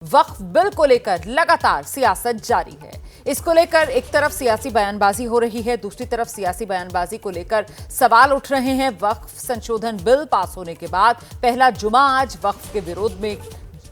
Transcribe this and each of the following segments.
वक्फ bill को लेकर लगातार सियासत जारी है। इसको लेकर एक तरफ सियासी बयानबाजी हो रही है, दूसरी तरफ सियासी बयानबाजी को लेकर सवाल उठ रहे हैं। वक्फ संशोधन बिल पास होने के बाद पहला जुमा आज वक्फ के विरोध में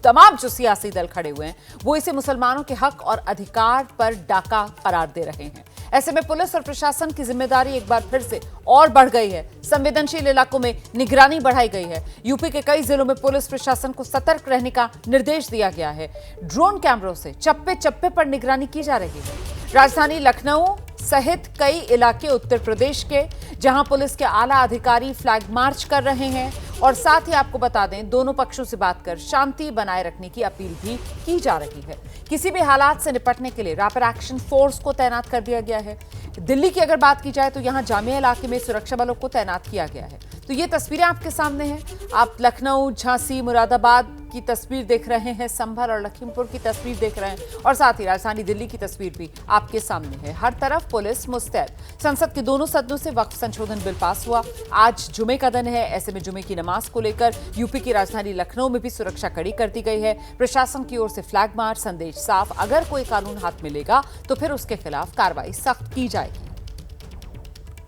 तमाम जो सियासी दल खड़े हुए हैं वो इसे मुसलमानों के हक और अधिकार पर डाका करार दे रहे हैं। ऐसे में पुलिस और प्रशासन की जिम्मेदारी एक बार फिर से और बढ़ गई है। संवेदनशील इलाकों में निगरानी बढ़ाई गई है। यूपी के कई जिलों में पुलिस प्रशासन को सतर्क रहने का निर्देश दिया गया है। ड्रोन कैमरों से चप्पे चप्पे पर निगरानी की जा रही है। राजधानी लखनऊ सहित कई इलाके उत्तर प्रदेश के जहां पुलिस के आला अधिकारी फ्लैग मार्च कर रहे हैं और साथ ही आपको बता दें दोनों पक्षों से बात कर शांति बनाए रखने की अपील भी की जा रही है। किसी भी हालात से निपटने के लिए रैपिड एक्शन फोर्स को तैनात कर दिया गया है। दिल्ली की अगर बात की जाए तो यहां जामिया इलाके में सुरक्षा बलों को तैनात किया गया है। तो ये तस्वीरें आपके सामने हैं। आप लखनऊ, झांसी, मुरादाबाद की तस्वीर देख रहे हैं, संभल और लखीमपुर की तस्वीर देख रहे हैं और साथ ही राजधानी दिल्ली की तस्वीर भी आपके सामने है। हर तरफ पुलिस मुस्तैद। संसद के दोनों सदनों से वक्फ संशोधन बिल पास हुआ। आज जुमे का दिन है, ऐसे में जुमे की नमाज को लेकर यूपी की राजधानी लखनऊ में भी सुरक्षा कड़ी कर दी गई है। प्रशासन की ओर से फ्लैग मार्च, संदेश साफ, अगर कोई कानून हाथ मिलेगा तो फिर उसके खिलाफ कार्रवाई सख्त की जाएगी।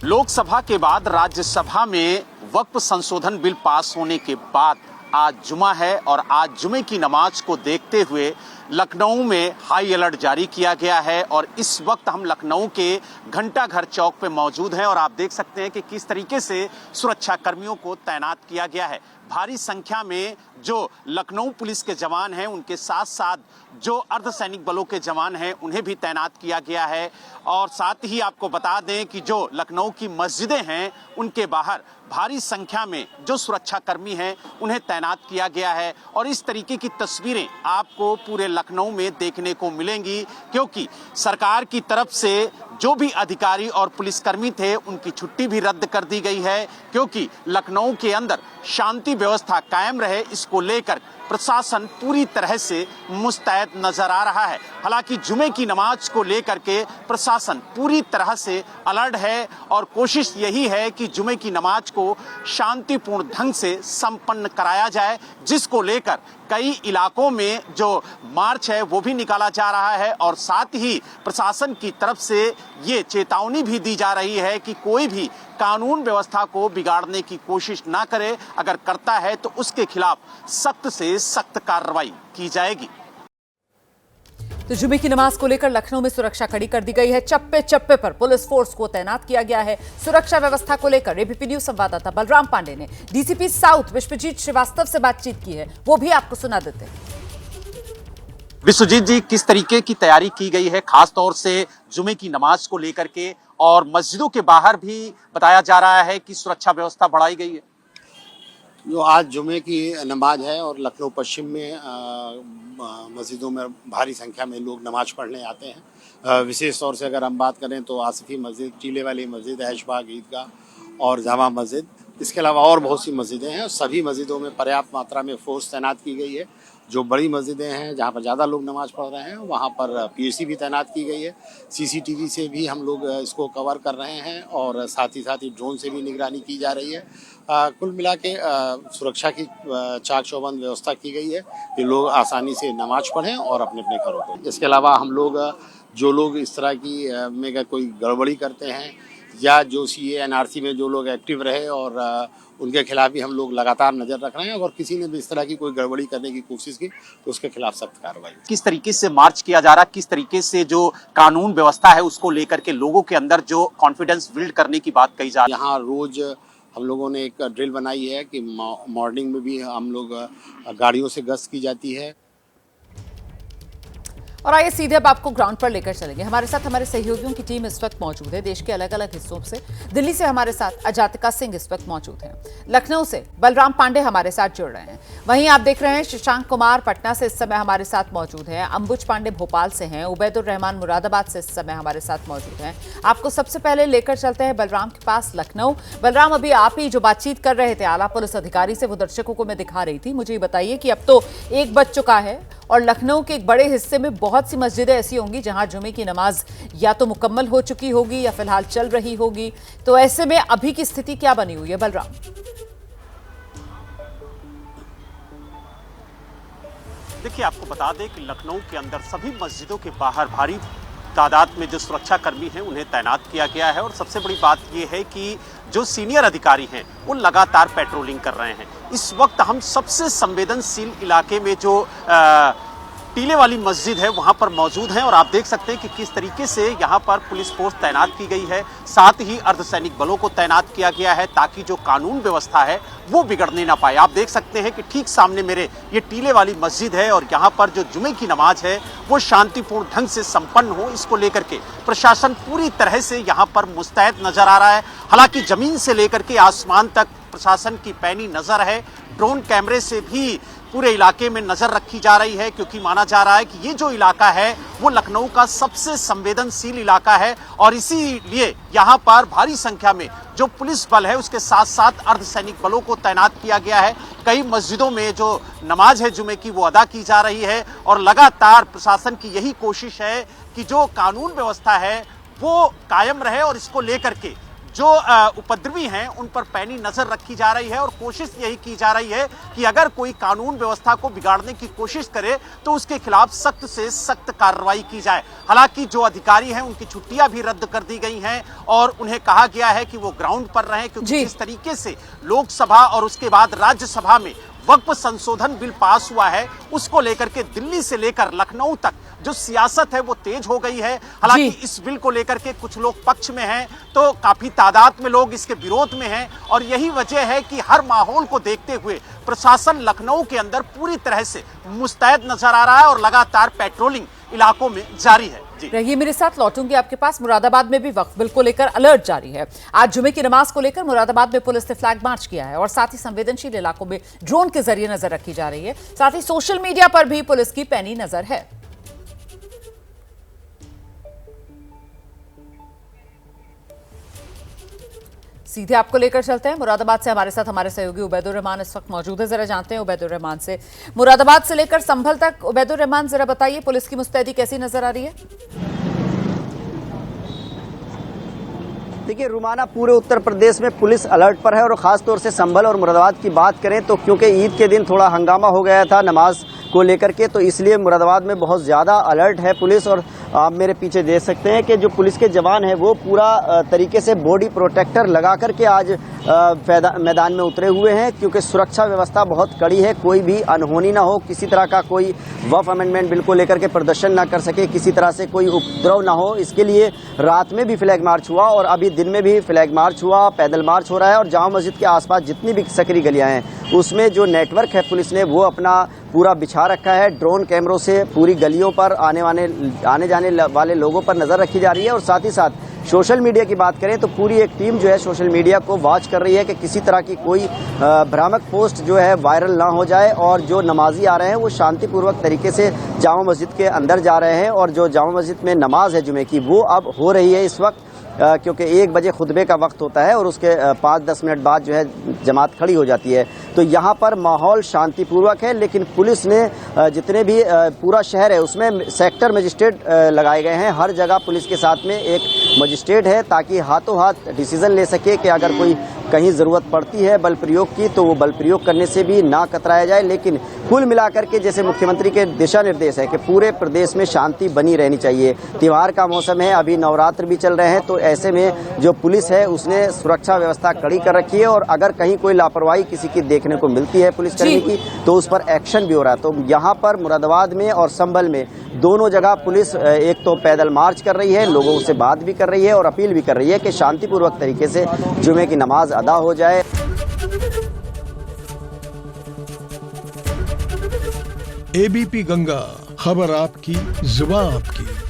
लोकसभा के बाद राज्यसभा में वक्फ संशोधन बिल पास होने के बाद आज जुमा है और आज जुमे की नमाज को देखते हुए लखनऊ में हाई अलर्ट जारी किया गया है। और इस वक्त हम लखनऊ के घंटा घर चौक पे मौजूद हैं और आप देख सकते हैं कि किस तरीके से सुरक्षा कर्मियों को तैनात किया गया है। भारी संख्या में जो लखनऊ पुलिस के जवान हैं उनके साथ साथ जो अर्धसैनिक बलों के जवान हैं उन्हें भी तैनात किया गया है। और साथ ही आपको बता दें कि जो लखनऊ की मस्जिदें हैं उनके बाहर भारी संख्या में जो सुरक्षा कर्मी हैं उन्हें तैनात किया गया है। और इस तरीके की तस्वीरें आपको पूरे लखनऊ में देखने को मिलेंगी, क्योंकि सरकार की तरफ से जो भी अधिकारी और पुलिसकर्मी थे उनकी छुट्टी भी रद्द कर दी गई है, क्योंकि लखनऊ के अंदर शांति व्यवस्था कायम रहे इसको लेकर प्रशासन पूरी तरह से मुस्तैद नजर आ रहा है। हालांकि जुमे की नमाज को लेकर के प्रशासन पूरी तरह से अलर्ट है और कोशिश यही है कि जुमे की नमाज को शांतिपूर्ण ढंग से संपन्न कराया जाए, जिसको लेकर कई इलाकों में जो मार्च है वो भी निकाला जा रहा है। और साथ ही प्रशासन की तरफ से ये चेतावनी भी दी जा रही है कि कोई भी कानून व्यवस्था को बिगाड़ने की कोशिश ना करे, अगर करता है तो उसके खिलाफ सख्त से सख्त कार्रवाई की जाएगी। तो जुमे की नमाज को लेकर लखनऊ में सुरक्षा कड़ी कर दी गई है। चप्पे चप्पे पर पुलिस फोर्स को तैनात किया गया है। सुरक्षा व्यवस्था को लेकर एबीपी न्यूज संवाददाता बलराम पांडे ने डीसीपी साउथ विश्वजीत श्रीवास्तव से बातचीत की है, वो भी आपको सुना देते हैं। विश्वजीत जी, किस तरीके की तैयारी की गई है खास तौर से जुमे की नमाज को लेकर के, और मस्जिदों के बाहर भी बताया जा रहा है कि सुरक्षा व्यवस्था बढ़ाई गई है? जो आज जुमे की नमाज है और लखनऊ पश्चिम में मस्जिदों में भारी संख्या में लोग नमाज पढ़ने आते हैं। विशेष तौर से अगर हम बात करें तो आसिफी मस्जिद, टीले वाली मस्जिद, ऐशबाग ईदगाह और जामा मस्जिद, इसके अलावा और बहुत सी मस्जिदें हैं। सभी मस्जिदों में पर्याप्त मात्रा में फोर्स तैनात की गई है। जो बड़ी मस्जिदें हैं जहाँ पर ज़्यादा लोग नमाज पढ़ रहे हैं वहाँ पर पीएसी भी तैनात की गई है। सीसीटीवी से भी हम लोग इसको कवर कर रहे हैं और साथ ही ड्रोन से भी निगरानी की जा रही है। कुल मिला के सुरक्षा की चाक चौबंद व्यवस्था की गई है कि लोग आसानी से नमाज पढ़ें और अपने अपने घरों को। इसके अलावा हम लोग जो लोग इस तरह की में अगर कोई गड़बड़ी करते हैं या जो सीए एनआरसी में जो लोग एक्टिव रहे और उनके खिलाफ भी हम लोग लगातार नज़र रख रहे हैं। अगर किसी ने भी इस तरह की कोई गड़बड़ी करने की कोशिश की तो उसके खिलाफ सख्त कार्रवाई। किस तरीके से मार्च किया जा रहा है, किस तरीके से जो कानून व्यवस्था है उसको लेकर के लोगों के अंदर जो कॉन्फिडेंस बिल्ड करने की बात कही जा रही है? यहाँ रोज हम लोगों ने एक ड्रिल बनाई है कि मॉर्निंग में भी हम लोग गाड़ियों से गश्त की जाती है। और आइए सीधे अब आपको ग्राउंड पर लेकर चलेंगे। हमारे साथ हमारे सहयोगियों की टीम इस वक्त मौजूद है। देश के अलग अलग हिस्सों से, दिल्ली से हमारे साथ अजातिका सिंह इस वक्त मौजूद हैं, लखनऊ से बलराम पांडे हमारे साथ जुड़ रहे हैं। वहीं आप देख रहे हैं शशांक कुमार पटना से इस समय हमारे साथ मौजूद हैं, अंबुज पांडे भोपाल से हैं, उबैदुर रहमान मुरादाबाद से इस समय हमारे साथ मौजूद हैं। आपको सबसे पहले लेकर चलते हैं बलराम के पास लखनऊ। बलराम, अभी आप ही जो बातचीत कर रहे थे आला पुलिस अधिकारी से, वो दर्शकों को मैं दिखा रही थी। मुझे ये बताइए कि अब तो 1 बज चुका है और लखनऊ के एक बड़े हिस्से में बहुत सी मस्जिदें ऐसी होंगी जहां जुमे की नमाज या तो मुकम्मल हो चुकी होगी या फिलहाल चल रही होगी। तो ऐसे में अभी की स्थिति क्या बनी हुई है बलराम? देखिए, आपको बता दें कि लखनऊ के अंदर सभी मस्जिदों के बाहर भारी तादाद में जो सुरक्षाकर्मी हैं उन्हें तैनात किया गया है और सबसे बड़ी बात यह है कि जो सीनियर अधिकारी हैं वो लगातार पेट्रोलिंग कर रहे हैं। इस वक्त हम सबसे संवेदनशील इलाके में जो टीले वाली मस्जिद है वहां पर मौजूद हैं और आप देख सकते हैं कि किस तरीके से यहां पर पुलिस फोर्स तैनात की गई है, साथ ही अर्धसैनिक बलों को तैनात किया गया है ताकि जो कानून व्यवस्था है वो बिगड़ने ना पाए। आप देख सकते हैं कि ठीक सामने मेरे ये टीले वाली मस्जिद है और यहाँ पर जो जुमे की नमाज है वो शांतिपूर्ण ढंग से संपन्न हो, इसको लेकर के प्रशासन पूरी तरह से यहाँ पर मुस्तैद नजर आ रहा है। हालांकि जमीन से लेकर के आसमान तक प्रशासन की पैनी नजर है। ड्रोन कैमरे से भी पूरे इलाके में नजर रखी जा रही है क्योंकि माना जा रहा है कि ये जो इलाका है वो लखनऊ का सबसे संवेदनशील इलाका है और इसीलिए यहाँ पर भारी संख्या में जो पुलिस बल है उसके साथ साथ अर्धसैनिक बलों को तैनात किया गया है। कई मस्जिदों में जो नमाज है जुमे की वो अदा की जा रही है और लगातार प्रशासन की यही कोशिश है कि जो कानून व्यवस्था है वो कायम रहे और इसको लेकर के जो उपद्रवी हैं उन पर पैनी नजर रखी जा रही है और कोशिश यही की जा रही है कि अगर कोई कानून व्यवस्था को बिगाड़ने की कोशिश करे तो उसके खिलाफ सख्त से सख्त कार्रवाई की जाए। हालांकि जो अधिकारी हैं उनकी छुट्टियां भी रद्द कर दी गई हैं और उन्हें कहा गया है कि वो ग्राउंड पर रहें क्योंकि जिस तरीके से लोकसभा और उसके बाद राज्यसभा में वक्फ संशोधन बिल पास हुआ है उसको लेकर के दिल्ली से लेकर लखनऊ तक जो सियासत है वो तेज हो गई है। हालांकि इस बिल को लेकर के कुछ लोग पक्ष में हैं तो काफी तादाद में लोग इसके विरोध में हैं और यही वजह है कि हर माहौल को देखते हुए प्रशासन लखनऊ के अंदर पूरी तरह से मुस्तैद नजर आ रहा है और लगातार पेट्रोलिंग इलाकों में जारी है। रहिए मेरे साथ, लौटूंगी आपके पास। मुरादाबाद में भी वक्फ बिल को लेकर अलर्ट जारी है। आज जुमे की नमाज को लेकर मुरादाबाद में पुलिस ने फ्लैग मार्च किया है और साथ ही संवेदनशील इलाकों में ड्रोन के जरिए नजर रखी जा रही है। साथ ही सोशल मीडिया पर भी पुलिस की पैनी नजर है। सीधे आपको लेकर चलते हैं मुरादाबाद से। हमारे साथ हमारे सहयोगी उबैदुर रहमान इस वक्त मौजूद है। जरा जानते हैं उबैदुर रहमान से, मुरादाबाद से लेकर संभल तक। उबैदुर रहमान, जरा बताइए पुलिस की मुस्तैदी कैसी नजर आ रही है? देखिए रुमाना, पूरे उत्तर प्रदेश में पुलिस अलर्ट पर है और खासतौर से संभल और मुरादाबाद की बात करें तो क्योंकि ईद के दिन थोड़ा हंगामा हो गया था नमाज को लेकर के, तो इसलिए मुरादाबाद में बहुत ज़्यादा अलर्ट है पुलिस। और आप मेरे पीछे देख सकते हैं कि जो पुलिस के जवान हैं वो पूरा तरीके से बॉडी प्रोटेक्टर लगा करके आज मैदान में उतरे हुए हैं क्योंकि सुरक्षा व्यवस्था बहुत कड़ी है। कोई भी अनहोनी ना हो, किसी तरह का कोई वक्फ अमेंडमेंट बिल को लेकर के प्रदर्शन ना कर सके, किसी तरह से कोई उपद्रव ना हो, इसके लिए रात में भी फ्लैग मार्च हुआ और अभी दिन में भी फ्लैग मार्च हुआ, पैदल मार्च हो रहा है। और जामा मस्जिद के आसपास जितनी भी सकरी गलियां हैं उसमें जो नेटवर्क है पुलिस ने वो अपना पूरा बिछा रखा है। ड्रोन कैमरों से पूरी गलियों पर आने जाने वाले लोगों पर नजर रखी जा रही है और साथ ही साथ सोशल मीडिया की बात करें तो पूरी एक टीम जो है सोशल मीडिया को वॉच कर रही है कि किसी तरह की कोई भ्रामक पोस्ट जो है वायरल ना हो जाए और जो नमाजी आ रहे हैं वो शांतिपूर्वक तरीके से जामा मस्जिद के अंदर जा रहे हैं। और जो जामा मस्जिद में नमाज है जुमे की वो अब हो रही है इस वक्त, क्योंकि 1 बजे खुतबे का वक्त होता है और उसके 5-10 मिनट बाद जो है जमात खड़ी हो जाती है। तो यहाँ पर माहौल शांतिपूर्वक है, लेकिन पुलिस ने जितने भी पूरा शहर है उसमें सेक्टर मजिस्ट्रेट लगाए गए हैं। हर जगह पुलिस के साथ में एक मजिस्ट्रेट है ताकि हाथों हाथ डिसीजन ले सके कि अगर कोई कहीं ज़रूरत पड़ती है बल प्रयोग की तो वो बल प्रयोग करने से भी ना कतराया जाए। लेकिन कुल मिलाकर के जैसे मुख्यमंत्री के दिशा निर्देश है कि पूरे प्रदेश में शांति बनी रहनी चाहिए। त्योहार का मौसम है, अभी नवरात्र भी चल रहे हैं, तो ऐसे में जो पुलिस है उसने सुरक्षा व्यवस्था कड़ी कर रखी है और अगर कहीं कोई लापरवाही किसी की देखने को मिलती है पुलिसकर्मी की तो उस पर एक्शन भी हो रहा है। तो यहाँ पर मुरादाबाद में और संभल में दोनों जगह पुलिस एक तो पैदल मार्च कर रही है, लोगों से बात भी कर रही है और अपील भी कर रही है कि शांतिपूर्वक तरीके से जुमे की नमाज अदा हो जाए। एबीपी गंगा, खबर आपकी, जुबान आपकी।